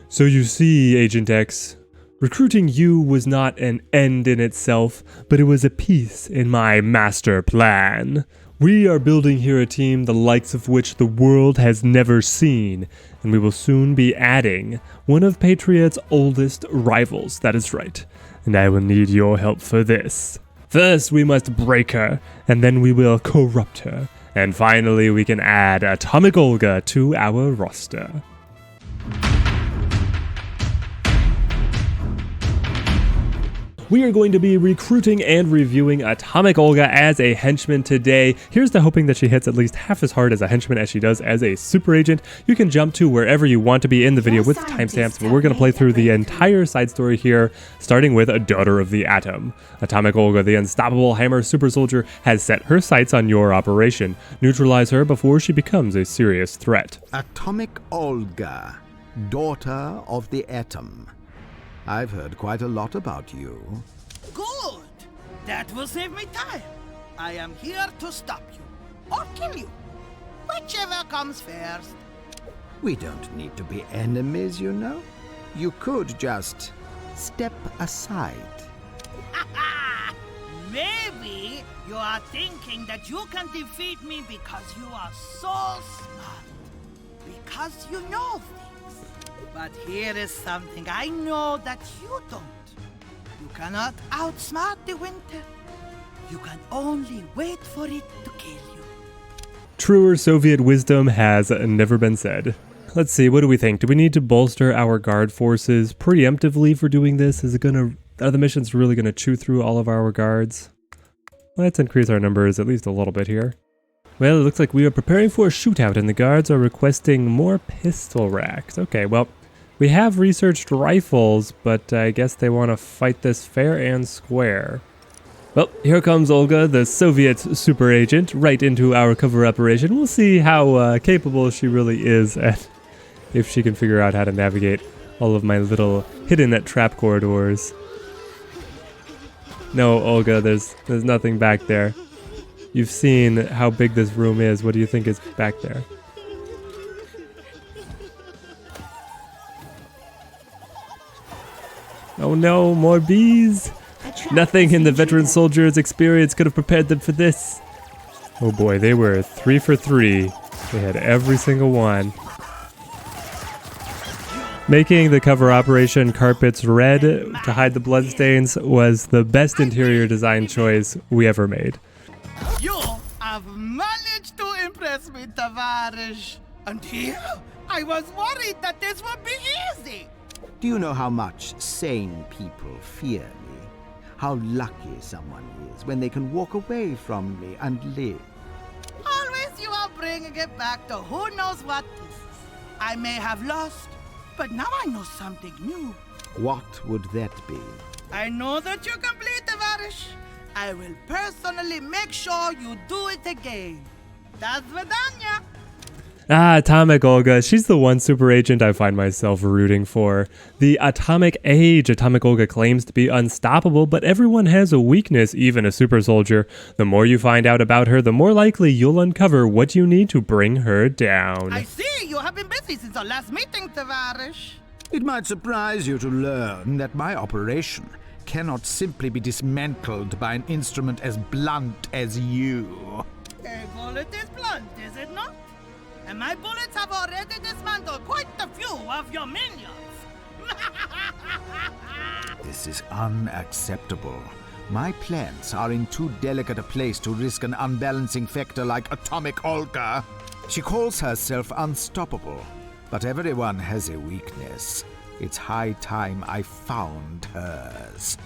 So you see, Agent X, recruiting you was not an end in itself, but it was a piece in my master plan. We are building here a team the likes of which the world has never seen, and we will soon be adding one of Patriot's oldest rivals, that is right, and I will need your help for this. First, we must break her, and then we will corrupt her, and finally we can add Atomic Olga to our roster. We are going to be recruiting and reviewing Atomic Olga as a henchman today. Here's to hoping that she hits at least half as hard as a henchman as she does as a super agent. You can jump to wherever you want to be in the video with timestamps, but we're going to play through the entire side story here, starting with a Daughter of the Atom. Atomic Olga, the unstoppable hammer super soldier, has set her sights on your operation. Neutralize her before she becomes a serious threat. Atomic Olga, Daughter of the Atom. I've heard quite a lot about you. Good! That will save me time. I am here to stop you, or kill you. Whichever comes first. We don't need to be enemies, you know. You could just step aside. Maybe you are thinking that you can defeat me because you are so smart. Because you know things. But here is something I know that you don't. You cannot outsmart the winter. You can only wait for it to kill you. Truer Soviet wisdom has never been said. Let's see, what do we think? Do we need to bolster our guard forces preemptively for doing this? Are the missions really gonna chew through all of our guards? Let's increase our numbers at least a little bit here. Well, it looks like we are preparing for a shootout and the guards are requesting more pistol racks. Okay, well, we have researched rifles, but I guess they want to fight this fair and square. Well, here comes Olga, the Soviet super agent, right into our cover operation. We'll see how capable she really is and if she can figure out how to navigate all of my little hidden trap corridors. No, Olga, there's nothing back there. You've seen how big this room is. What do you think is back there? Oh no, more bees! Nothing in the veteran soldier's experience could have prepared them for this. Oh boy, they were 3 for 3. They had every single one. Making the cover operation carpets red to hide the bloodstains was the best interior design choice we ever made. You have managed to impress me, Tavarish. Until I was worried that this would be easy. Do you know how much sane people fear me? How lucky someone is when they can walk away from me and live. Always you are bringing it back to who knows what this is. I may have lost, but now I know something new. What would that be? I know that you complete Tavarish. I will personally make sure you do it again. Das Vidanya. Ah, Atomic Olga. She's the one super agent I find myself rooting for. The Atomic Age. Atomic Olga claims to be unstoppable, but everyone has a weakness, even a super soldier. The more you find out about her, the more likely you'll uncover what you need to bring her down. I see you have been busy since our last meeting, Tavarish. It might surprise you to learn that my operation cannot simply be dismantled by an instrument as blunt as you. A bullet is blunt, is it not? And my bullets have already dismantled quite a few of your minions. This is unacceptable. My plans are in too delicate a place to risk an unbalancing factor like Atomic Olga. She calls herself unstoppable, but everyone has a weakness. It's high time I found hers.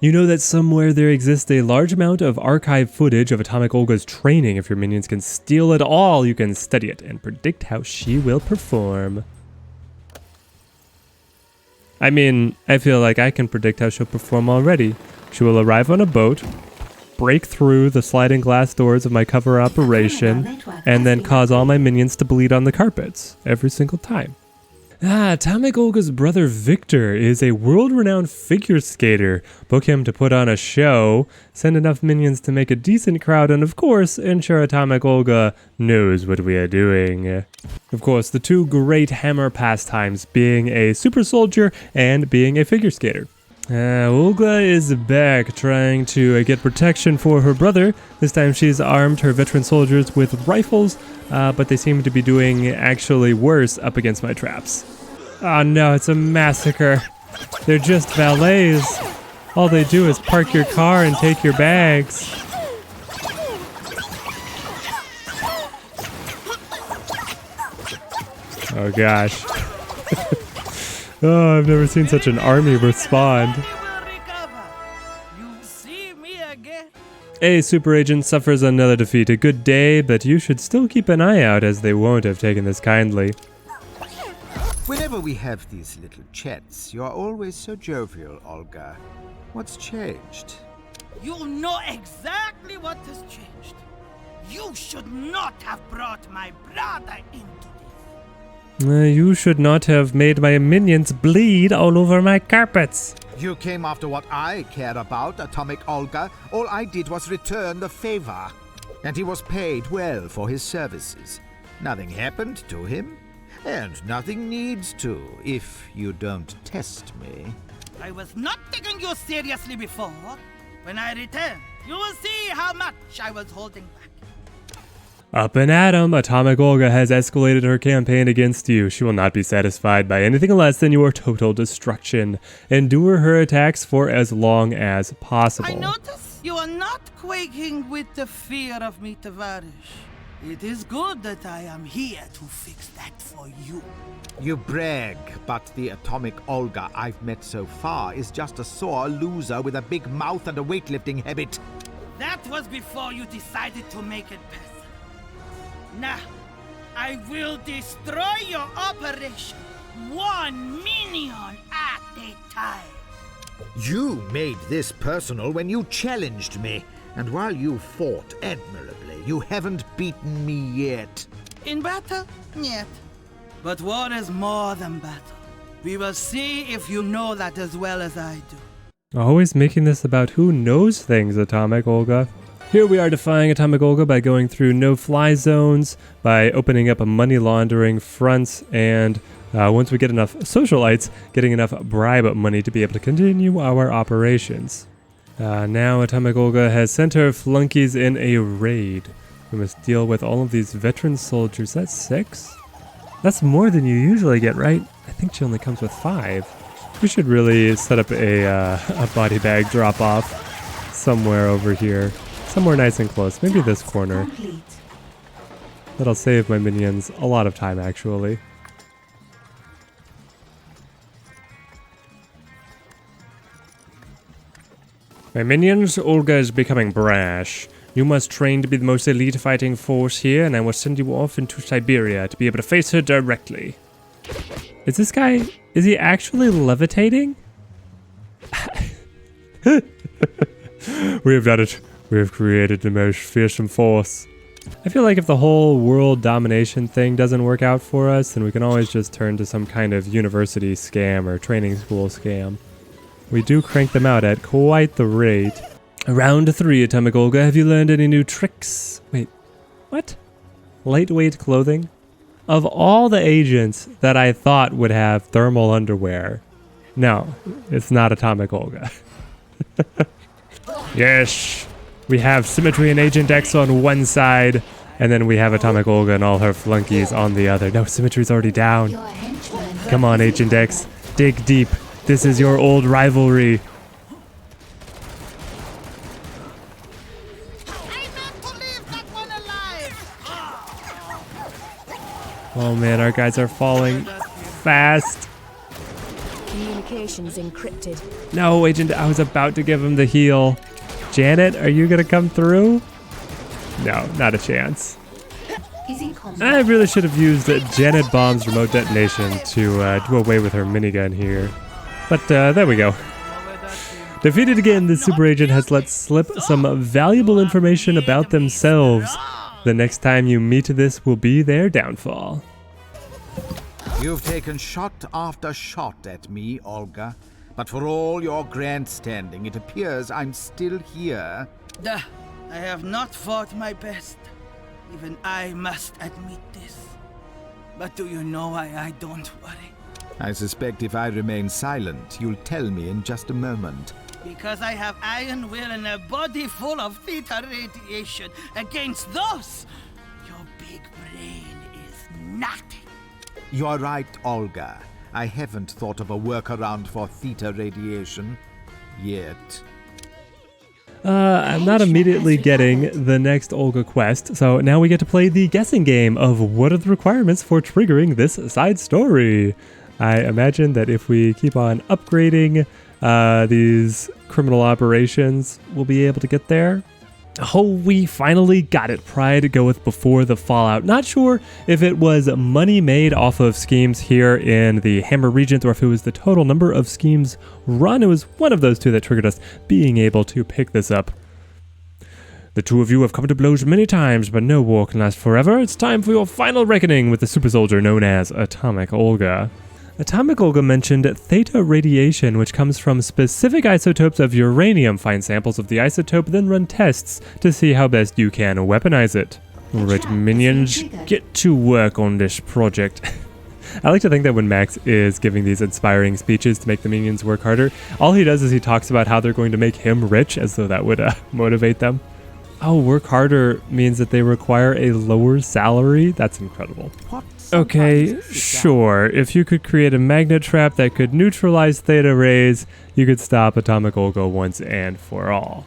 You know that somewhere there exists a large amount of archive footage of Atomic Olga's training. If your minions can steal it all, you can study it and predict how she will perform. I mean, I feel like I can predict how she'll perform already. She will arrive on a boat, break through the sliding glass doors of my cover operation, and then cause all my minions to bleed on the carpets every single time. Atomic Olga's brother Victor is a world-renowned figure skater. Book him to put on a show, send enough minions to make a decent crowd, and of course, ensure Atomic Olga knows what we are doing. Of course, the two great hammer pastimes being a super soldier and being a figure skater. Olga is back trying to get protection for her brother. This time she's armed her veteran soldiers with rifles, but they seem to be doing actually worse up against my traps. Oh no, it's a massacre. They're just valets. All they do is park your car and take your bags. Oh gosh. Oh, I've never seen such an army respond. A super agent suffers another defeat. A good day, but you should still keep an eye out as they won't have taken this kindly. Whenever we have these little chats, you are always so jovial, Olga. What's changed? You know exactly what has changed. You should not have brought my brother into this. You should not have made my minions bleed all over my carpets. You came after what I care about, Atomic Olga. All I did was return the favor. And he was paid well for his services. Nothing happened to him, and nothing needs to if you don't test me. I was not taking you seriously before. When I return, you will see how much I was holding back. Up and at 'em, Atomic Olga has escalated her campaign against you. She will not be satisfied by anything less than your total destruction. Endure her attacks for as long as possible. I notice you are not quaking with the fear of me, Tavarish. It is good that I am here to fix that for you. You brag, but the Atomic Olga I've met so far is just a sore loser with a big mouth and a weightlifting habit. That was before you decided to make it personal. Now, I will destroy your operation, one minion at a time. You made this personal when you challenged me, and while you fought admirably, you haven't beaten me yet. In battle? Yet. But war is more than battle. We will see if you know that as well as I do. Always making this about who knows things, Atomic Olga. Here we are defying Atomic Olga by going through no-fly zones, by opening up money laundering fronts, and once we get enough socialites, getting enough bribe money to be able to continue our operations. Now Atomic Olga has sent her flunkies in a raid. We must deal with all of these veteran soldiers. That's 6? That's more than you usually get, right? I think she only comes with 5. We should really set up a body bag drop-off somewhere over here. Somewhere nice and close. Maybe this corner. That'll save my minions a lot of time, actually. My minions, Olga is becoming brash. You must train to be the most elite fighting force here, and I will send you off into Siberia to be able to face her directly. Is this guy... is he actually levitating? We have done it. We have created the most fearsome force. I feel like if the whole world domination thing doesn't work out for us, then we can always just turn to some kind of university scam or training school scam. We do crank them out at quite the rate. Round 3, Atomic Olga. Have you learned any new tricks? Wait, what? Lightweight clothing? Of all the agents that I thought would have thermal underwear, no, it's not Atomic Olga. Yes! We have Symmetry and Agent X on one side, and then we have Atomic Olga and all her flunkies on the other. No, Symmetry's already down. Come on, Agent X. Dig deep. This is your old rivalry. I meant to leave that one alive. Oh man, our guys are falling fast. Communications encrypted. No, Agent, I was about to give him the heal. Janet, are you gonna come through? No, not a chance. I really should have used Janet Bomb's remote detonation to do away with her minigun here. But there we go. Defeated again, the super agent has let slip some valuable information about themselves. The next time you meet this will be their downfall. You've taken shot after shot at me, Olga. But for all your grandstanding, it appears I'm still here. Duh, I have not fought my best. Even I must admit this. But do you know why I don't worry? I suspect if I remain silent, you'll tell me in just a moment. Because I have iron will and a body full of theta radiation. Against those, your big brain is nothing. You are right, Olga. I haven't thought of a workaround for theta radiation yet. I'm not immediately getting the next Olga quest, so now we get to play the guessing game of what are the requirements for triggering this side story. I imagine that if we keep on upgrading these criminal operations, we'll be able to get there. Oh, we finally got it. Pride Goeth before the fallout. Not sure if it was money made off of schemes here in the Hammer Regent or if it was the total number of schemes run. It was one of those two that triggered us being able to pick this up. The two of you have come to blows many times, but no war can last forever. It's time for your final reckoning with the super soldier known as Atomic Olga. Atomic Olga mentioned theta radiation, which comes from specific isotopes of uranium. Find samples of the isotope, then run tests to see how best you can weaponize it. Alright, minions, get to work on this project. I like to think that when Max is giving these inspiring speeches to make the minions work harder, all he does is he talks about how they're going to make him rich, as though that would motivate them. Oh, work harder means that they require a lower salary? That's incredible. Okay, sure. If you could create a magnet trap that could neutralize theta rays, you could stop Atomic Olga once and for all.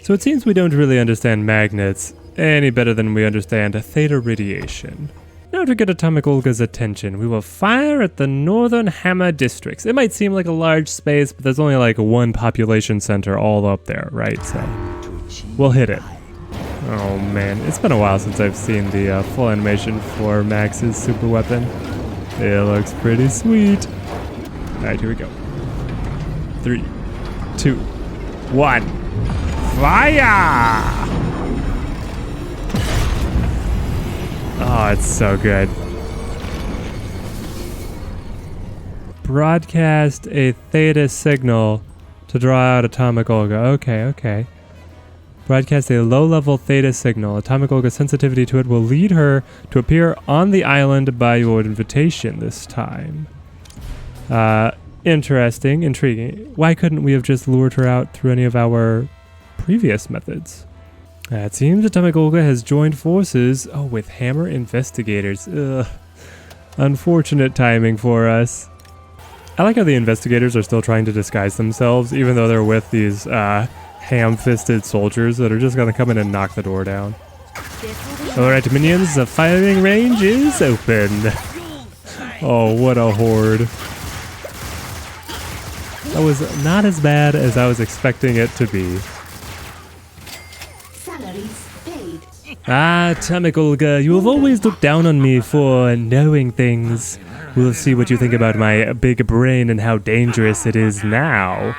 So it seems we don't really understand magnets any better than we understand theta radiation. Now to get Atomic Olga's attention, we will fire at the northern Hammer districts. It might seem like a large space, but there's only like one population center all up there, right? So we'll hit it. Oh man, it's been a while since I've seen the full animation for Max's super weapon. It looks pretty sweet. Alright, here we go. 3, 2, 1. Fire! Oh, it's so good. Broadcast a theta signal to draw out Atomic Olga. Okay. Broadcast a low-level theta signal. Atomic Olga's sensitivity to it will lead her to appear on the island by your invitation this time. Interesting, intriguing. Why couldn't we have just lured her out through any of our previous methods? It seems Atomic Olga has joined forces with Hammer investigators. Ugh. Unfortunate timing for us. I like how the investigators are still trying to disguise themselves, even though they're with these ham-fisted soldiers that are just gonna come in and knock the door down. Alright, minions, the firing range is open. Oh, what a horde. That was not as bad as I was expecting it to be. Salaries paid. Atomic Olga, you have always looked down on me for knowing things. We'll see what you think about my big brain and how dangerous it is now.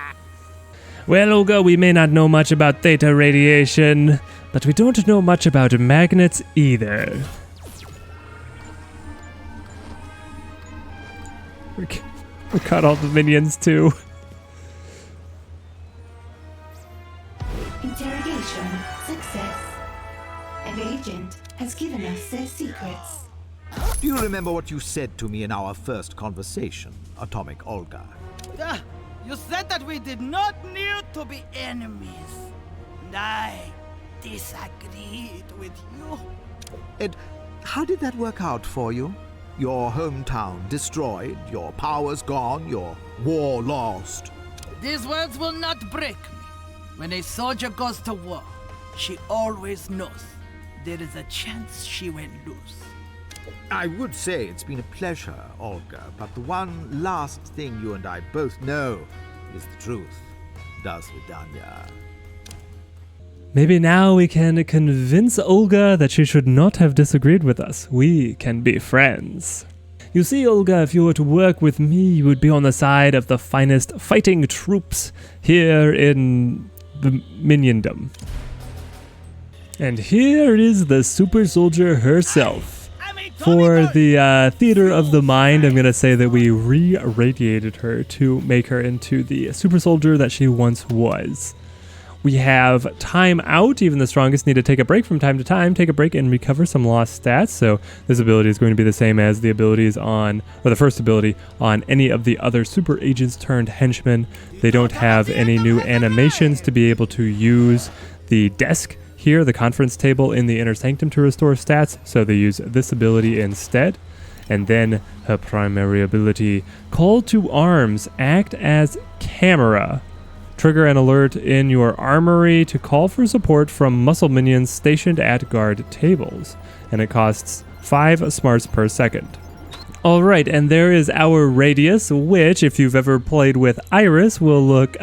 Well, Olga, we may not know much about theta radiation, but we don't know much about magnets either. We caught all the minions too. Interrogation success. An agent has given us their secrets. Do you remember what you said to me in our first conversation, Atomic Olga? You said that we did not need to be enemies. And I disagreed with you. And how did that work out for you? Your hometown destroyed, your powers gone, your war lost. These words will not break me. When a soldier goes to war, she always knows there is a chance she will lose. I would say it's been a pleasure, Olga, but the one last thing you and I both know is the truth. Do svidaniya. Maybe now we can convince Olga that she should not have disagreed with us. We can be friends. You see, Olga, if you were to work with me, you would be on the side of the finest fighting troops here in the miniondom. And here is the super soldier herself. I'm a For the theater of the mind, I'm going to say that we re-radiated her to make her into the super soldier that she once was. We have time out. Even the strongest need to take a break from time to time, take a break and recover some lost stats. So this ability is going to be the same as the abilities on, or the first ability on any of the other super agents turned henchmen. They don't have any new animations to be able to use the desk here, the conference table in the inner sanctum to restore stats. So they use this ability instead. And then her primary ability, Call to Arms, act as camera. Trigger an alert in your armory to call for support from muscle minions stationed at guard tables, and it costs 5 smarts per second. Alright, and there is our radius, which, if you've ever played with Iris, will look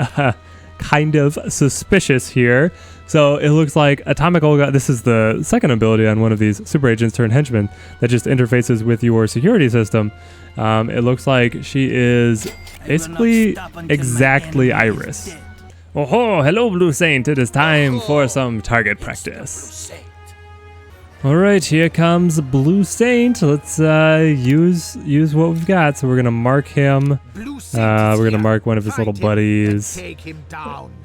kind of suspicious here. So it looks like Atomic Olga, this is the second ability on one of these super agents turned henchmen that just interfaces with your security system. It looks like she is basically exactly Iris. Oh ho, hello Blue Saint, it is time for some target practice. Alright, here comes Blue Saint. Let's use what we've got. So we're gonna mark him. We're gonna mark one of his little buddies.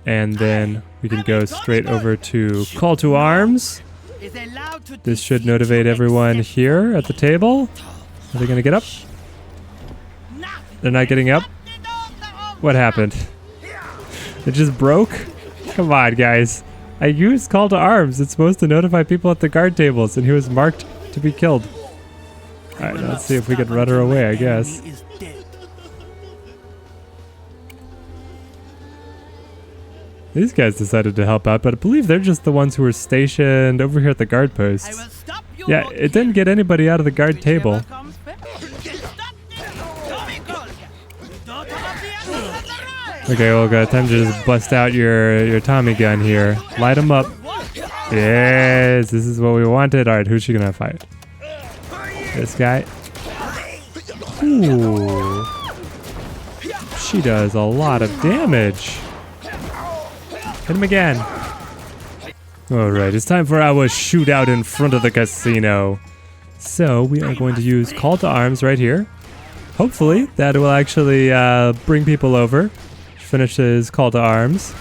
And then we can go straight over to Call to Arms. This should motivate everyone here at the table. Are they gonna get up? They're not getting up? What happened? It just broke? Come on, guys. I used Call to Arms. It's supposed to notify people at the guard tables, and he was marked to be killed. Alright, let's see if we can run her away, I guess. These guys decided to help out, but I believe they're just the ones who were stationed over here at the guard posts. Yeah, it didn't get anybody out of the guard table. Okay, Olga, time to just bust out your Tommy gun here. Light him up. Yes, this is what we wanted. Alright, who's she gonna fight? This guy. Ooh. She does a lot of damage. Hit him again. Alright, it's time for our shootout in front of the casino. So, we are going to use Call to Arms right here. Hopefully, that will actually bring people over. Finishes Call to Arms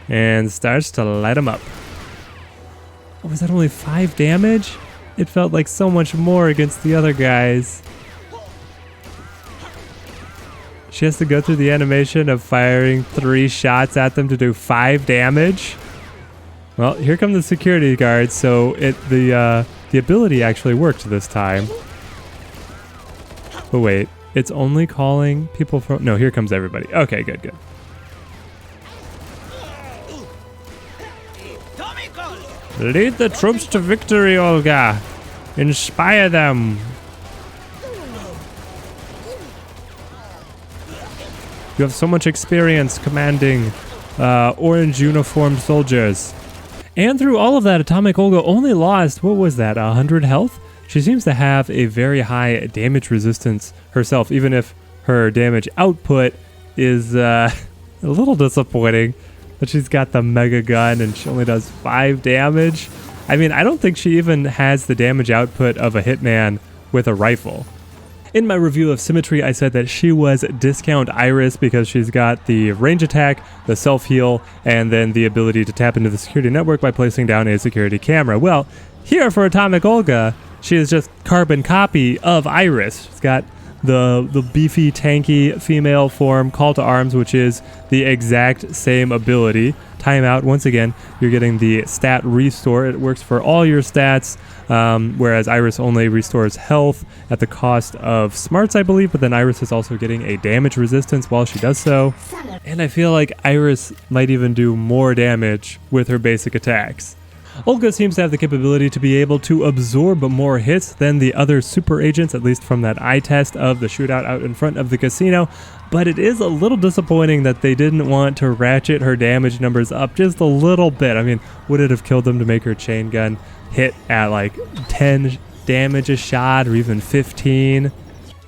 and starts to light them up. Oh, was that only 5 damage? It felt like so much more against the other guys. She has to go through the animation of firing 3 shots at them to do 5 damage. Well, here come the security guards, so the ability actually worked this time. But wait, it's only calling people from... No, here comes everybody. Okay, good. Lead the troops to victory, Olga. Inspire them. You have so much experience commanding orange uniformed soldiers. And through all of that, Atomic Olga only lost, what was that, 100 health? She seems to have a very high damage resistance herself, even if her damage output is a little disappointing. But she's got the mega gun and she only does 5 damage. I mean, I don't think she even has the damage output of a hitman with a rifle. In my review of Symmetry, I said that she was discount Iris because she's got the range attack, the self-heal, and then the ability to tap into the security network by placing down a security camera. Well, here for Atomic Olga, she is just carbon copy of Iris. She's got the beefy, tanky female form, Call to Arms, which is the exact same ability. Timeout, once again, you're getting the stat restore. It works for all your stats, whereas Iris only restores health at the cost of smarts, I believe, but then Iris is also getting a damage resistance while she does so. And I feel like Iris might even do more damage with her basic attacks. Olga seems to have the capability to be able to absorb more hits than the other super agents, at least from that eye test of the shootout out in front of the casino, but it is a little disappointing that they didn't want to ratchet her damage numbers up just a little bit. I mean, would it have killed them to make her chain gun hit at like 10 damage a shot or even 15?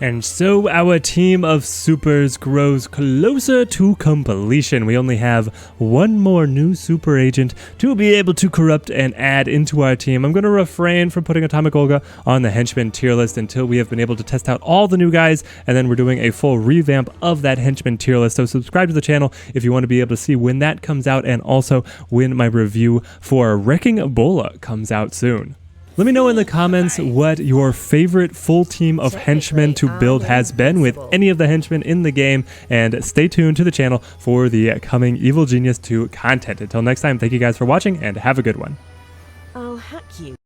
And so our team of supers grows closer to completion. We only have one more new super agent to be able to corrupt and add into our team. I'm going to refrain from putting Atomic Olga on the henchman tier list until we have been able to test out all the new guys, and then we're doing a full revamp of that henchman tier list. So subscribe to the channel if you want to be able to see when that comes out, and also when my review for Recruitable comes out soon. Let me know in the comments what your favorite full team of henchmen to build has been with any of the henchmen in the game, and stay tuned to the channel for the coming Evil Genius 2 content. Until next time, thank you guys for watching and have a good one. I'll hack you.